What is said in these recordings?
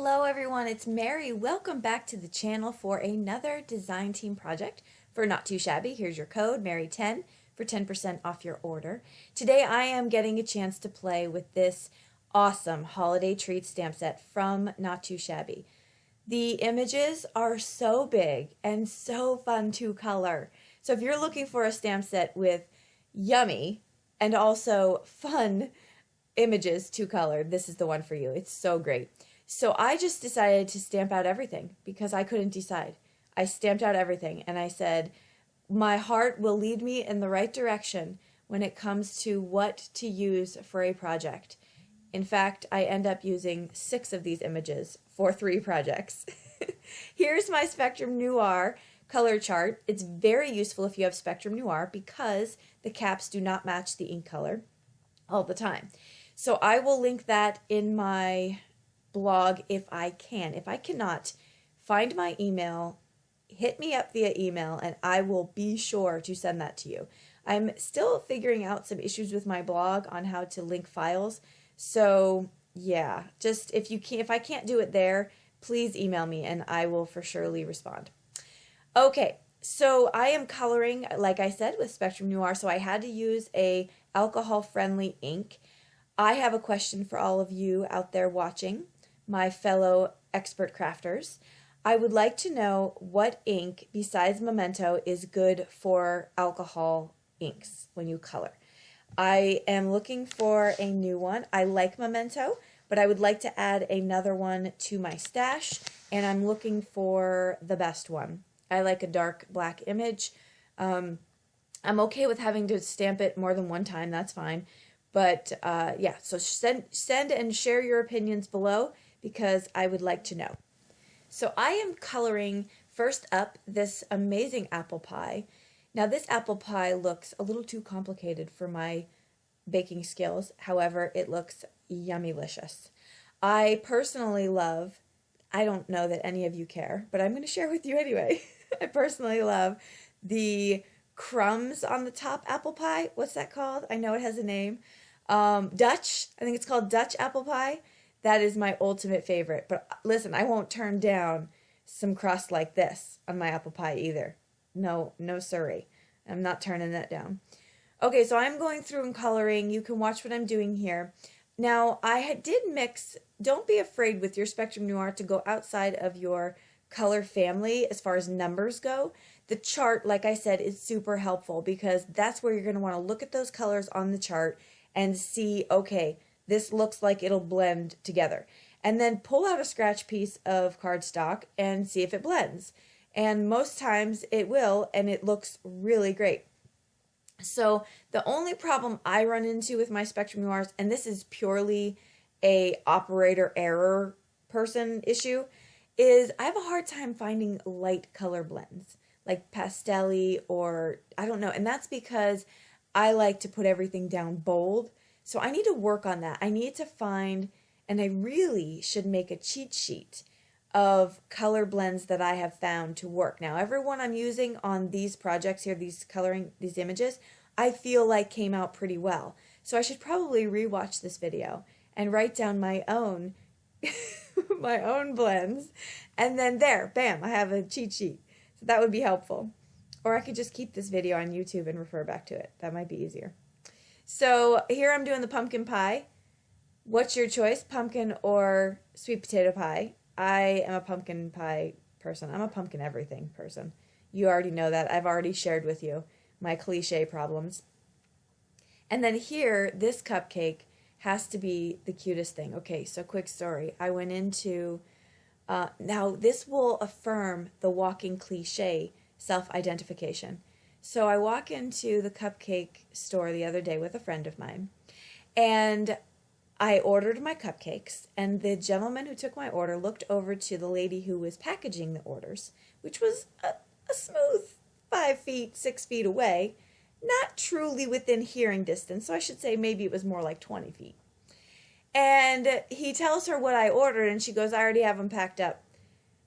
Hello everyone, it's Mary. Welcome back to the channel for another design team project for Not2Shabby. Here's your code, Mary10, for 10% off your order. Today I am getting a chance to play with this awesome holiday treat stamp set from Not2Shabby. The images are so big and so fun to color. So if you're looking for a stamp set with yummy and also fun images to color, this is the one for you. It's so great. So I just decided to stamp out everything because I couldn't decide. I stamped out everything and I said, my heart will lead me in the right direction when it comes to what to use for a project. In fact, I end up using 6 of these images for 3 projects. Here's my Spectrum Noir color chart. It's very useful if you have Spectrum Noir because the caps do not match the ink color all the time. So I will link that in my blog if I can. If I cannot, find my email, hit me up via email, and I will be sure to send that to you. I'm still figuring out some issues with my blog on how to link files. So yeah, just if I can't do it there, please email me and I will for surely respond. Okay, so I am coloring, like I said, with Spectrum Noir, so I had to use a alcohol-friendly ink. I have a question for all of you out there watching, my fellow expert crafters. I would like to know what ink besides Memento is good for alcohol inks when you color. I am looking for a new one. I like Memento, but I would like to add another one to my stash, and I'm looking for the best one. I like a dark black image. I'm okay with having to stamp it more than one time. That's fine. But yeah, so send and share your opinions below because I would like to know. So I am coloring first up this amazing apple pie. Now this apple pie looks a little too complicated for my baking skills. However, it looks yummylicious. I personally love, I don't know that any of you care, but I'm going to share with you anyway. I personally love the crumbs on the top apple pie. What's that called? I know it has a name. Dutch. I think it's called Dutch apple pie. That is my ultimate favorite. But listen, I won't turn down some crust like this on my apple pie either. No siree. I'm not turning that down. Okay, so I'm going through and coloring. You can watch what I'm doing here. Now, I did mix. Don't be afraid with your Spectrum Noir to go outside of your color family as far as numbers go. The chart, like I said, is super helpful because that's where you're going to want to look at those colors on the chart and see, okay, this looks like it'll blend together. And then pull out a scratch piece of cardstock and see if it blends. And most times it will, and it looks really great. So the only problem I run into with my Spectrum Noirs, and this is purely a operator error person issue, is I have a hard time finding light color blends, like pastel-y or I don't know. And that's because I like to put everything down bold. So I need to work on that. I need to find, and I really should make a cheat sheet of color blends that I have found to work. Now, everyone I'm using on these projects here, these images, I feel like came out pretty well. So I should probably rewatch this video and write down my own my own blends, and then there, bam, I have a cheat sheet. So that would be helpful. Or I could just keep this video on YouTube and refer back to it. That might be easier. So here I'm doing the pumpkin pie. What's your choice, pumpkin or sweet potato pie? I am a pumpkin pie person. I'm a pumpkin everything person. You already know that. I've already shared with you my cliche problems. And then here, this cupcake has to be the cutest thing. Okay, so quick story. I went into, now this will affirm the walking cliche self-identification. So I walk into the cupcake store the other day with a friend of mine, and I ordered my cupcakes, and the gentleman who took my order looked over to the lady who was packaging the orders, which was a smooth 5 feet, 6 feet away, not truly within hearing distance, so I should say maybe it was more like 20 feet. And he tells her what I ordered, and she goes, I already have them packed up.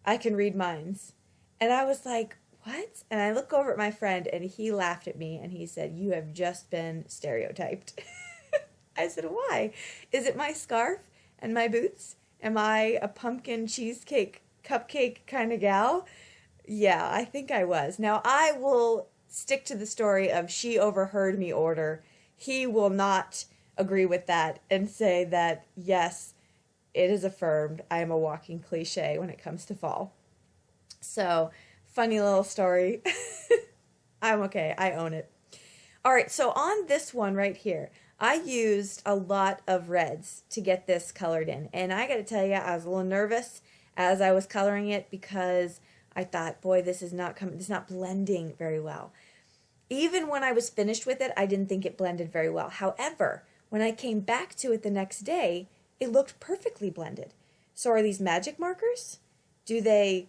I can read minds. And I was like, what? And I look over at my friend, and he laughed at me, and he said, you have just been stereotyped. I said, why? Is it my scarf and my boots Am I a pumpkin cheesecake cupcake kind of gal? Yeah, I think I was. Now, I will stick to the story of she overheard me order. He will not agree with that and say that, yes, it is affirmed. I am a walking cliche when it comes to fall. So, funny little story. I'm okay. I own it. All right, so on this one right here, I used a lot of reds to get this colored in. And I got to tell you, I was a little nervous as I was coloring it because I thought, boy, this is not blending very well. Even when I was finished with it, I didn't think it blended very well. However, when I came back to it the next day, it looked perfectly blended. So are these magic markers? Do they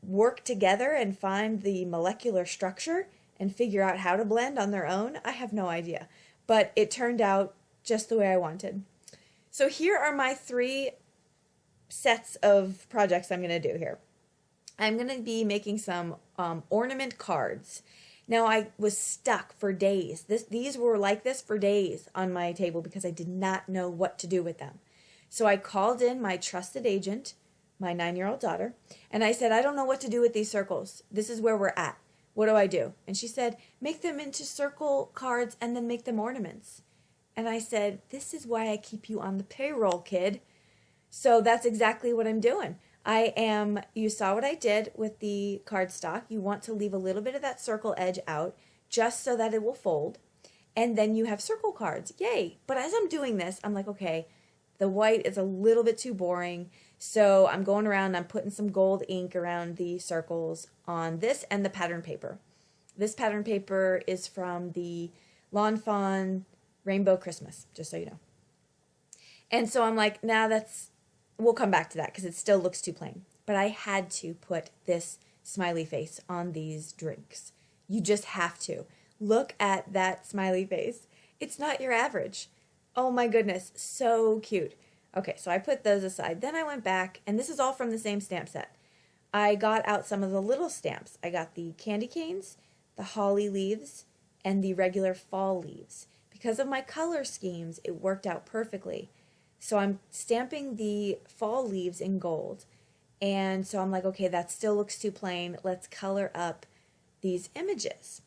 work together and find the molecular structure and figure out how to blend on their own? I have no idea. But it turned out just the way I wanted. So here are my 3 sets of projects I'm going to do here. I'm going to be making some ornament cards. Now, I was stuck for days. These were like this for days on my table because I did not know what to do with them. So I called in my trusted agent, my 9-year-old daughter, and I said, I don't know what to do with these circles. This is where we're at. What do I do? And she said, make them into circle cards and then make them ornaments. And I said, this is why I keep you on the payroll, kid. So that's exactly what I'm doing. You saw what I did with the cardstock. You want to leave a little bit of that circle edge out just so that it will fold. And then you have circle cards. Yay. But as I'm doing this, I'm like, okay, the white is a little bit too boring. So I'm going around, I'm putting some gold ink around the circles on this and the pattern paper. This pattern paper is from the Lawn Fawn Rainbow Christmas, just so you know. And so I'm like, we'll come back to that because it still looks too plain. But I had to put this smiley face on these drinks. You just have to. Look at that smiley face. It's not your average. Oh my goodness, so cute. Okay, so I put those aside. Then I went back, and this is all from the same stamp set. I got out some of the little stamps. I got the candy canes, the holly leaves, and the regular fall leaves. Because of my color schemes, it worked out perfectly. So I'm stamping the fall leaves in gold. And so I'm like, okay, that still looks too plain. Let's color up these images.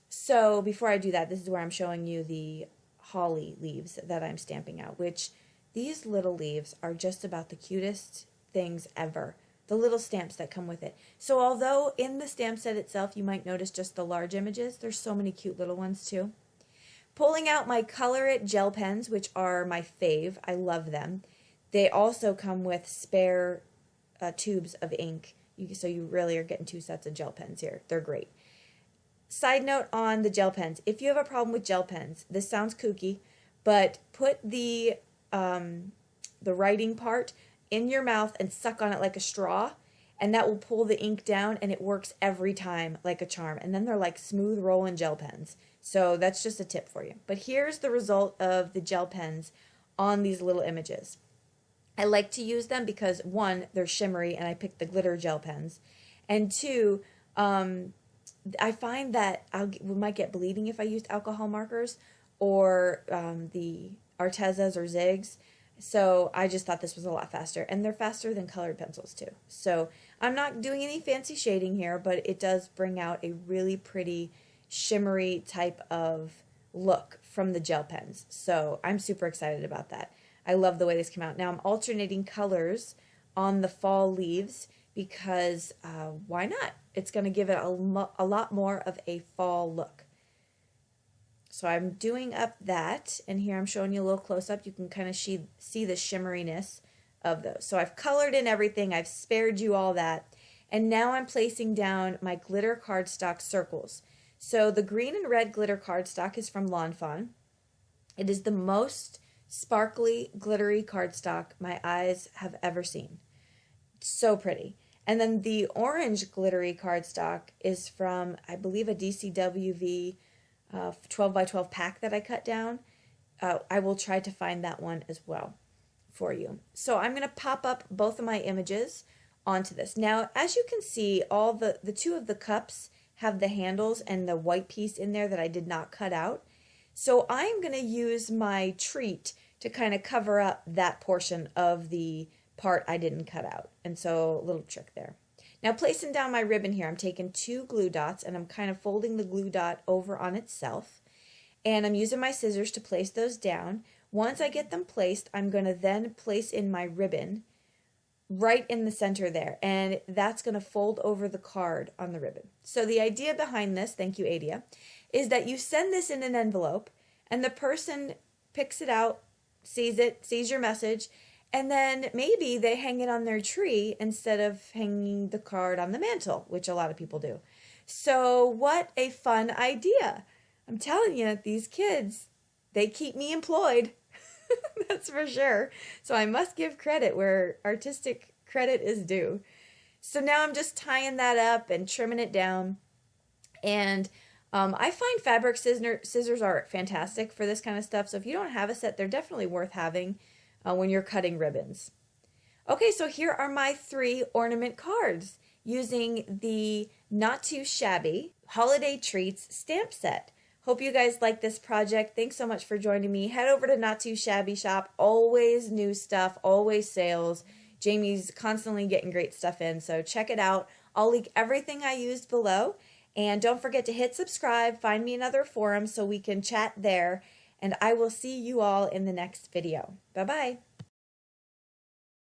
So before I do that, this is where I'm showing you the holly leaves that I'm stamping out, which these little leaves are just about the cutest things ever. The little stamps that come with it. So although in the stamp set itself you might notice just the large images, there's so many cute little ones too. Pulling out my Color It gel pens, which are my fave. I love them. They also come with spare tubes of ink. So you really are getting 2 sets of gel pens here. They're great. Side note on the gel pens. If you have a problem with gel pens, this sounds kooky, but put the writing part in your mouth and suck on it like a straw, and that will pull the ink down, and it works every time like a charm. And then they're like smooth rolling gel pens. So that's just a tip for you. But here's the result of the gel pens on these little images. I like to use them because 1, they're shimmery, and I picked the glitter gel pens, and 2, I find that we might get bleeding if I used alcohol markers or the Artezas or Zigs. So I just thought this was a lot faster. And they're faster than colored pencils too. So I'm not doing any fancy shading here, but it does bring out a really pretty shimmery type of look from the gel pens. So I'm super excited about that. I love the way this came out. Now I'm alternating colors on the fall leaves because why not? It's going to give it a lot more of a fall look. So I'm doing up that, and here I'm showing you a little close-up. You can kind of see the shimmeriness of those. So I've colored in everything. I've spared you all that. And now I'm placing down my glitter cardstock circles. So the green and red glitter cardstock is from Lawn Fawn. It is the most sparkly, glittery cardstock my eyes have ever seen. So pretty. And then the orange glittery cardstock is from, I believe, a DCWV 12 by 12 pack that I cut down. I will try to find that one as well for you. So I'm going to pop up both of my images onto this. Now, as you can see, all the 2 of the cups have the handles and the white piece in there that I did not cut out. So I'm going to use my treat to kind of cover up that portion of the part I didn't cut out. And so a little trick there. Now placing down my ribbon here, I'm taking 2 glue dots and I'm kind of folding the glue dot over on itself. And I'm using my scissors to place those down. Once I get them placed, I'm going to then place in my ribbon right in the center there. And that's going to fold over the card on the ribbon. So the idea behind this, thank you Adia, is that you send this in an envelope and the person picks it out, sees it, sees your message, and then maybe they hang it on their tree instead of hanging the card on the mantle, which a lot of people do. So what a fun idea. I'm telling you, these kids, they keep me employed. That's for sure. So I must give credit where artistic credit is due. So now I'm just tying that up and trimming it down. And I find fabric scissors are fantastic for this kind of stuff. So if you don't have a set, they're definitely worth having when you're cutting ribbons. Okay, so here are my 3 ornament cards using the Not2Shabby Holiday Treats stamp set. Hope you guys like this project. Thanks so much for joining me. Head over to Not2Shabby shop. Always new stuff, always sales. Jamie's constantly getting great stuff in, so check it out. I'll link everything I used below. And don't forget to hit subscribe. Find me another forum so we can chat there. And I will see you all in the next video. Bye-bye.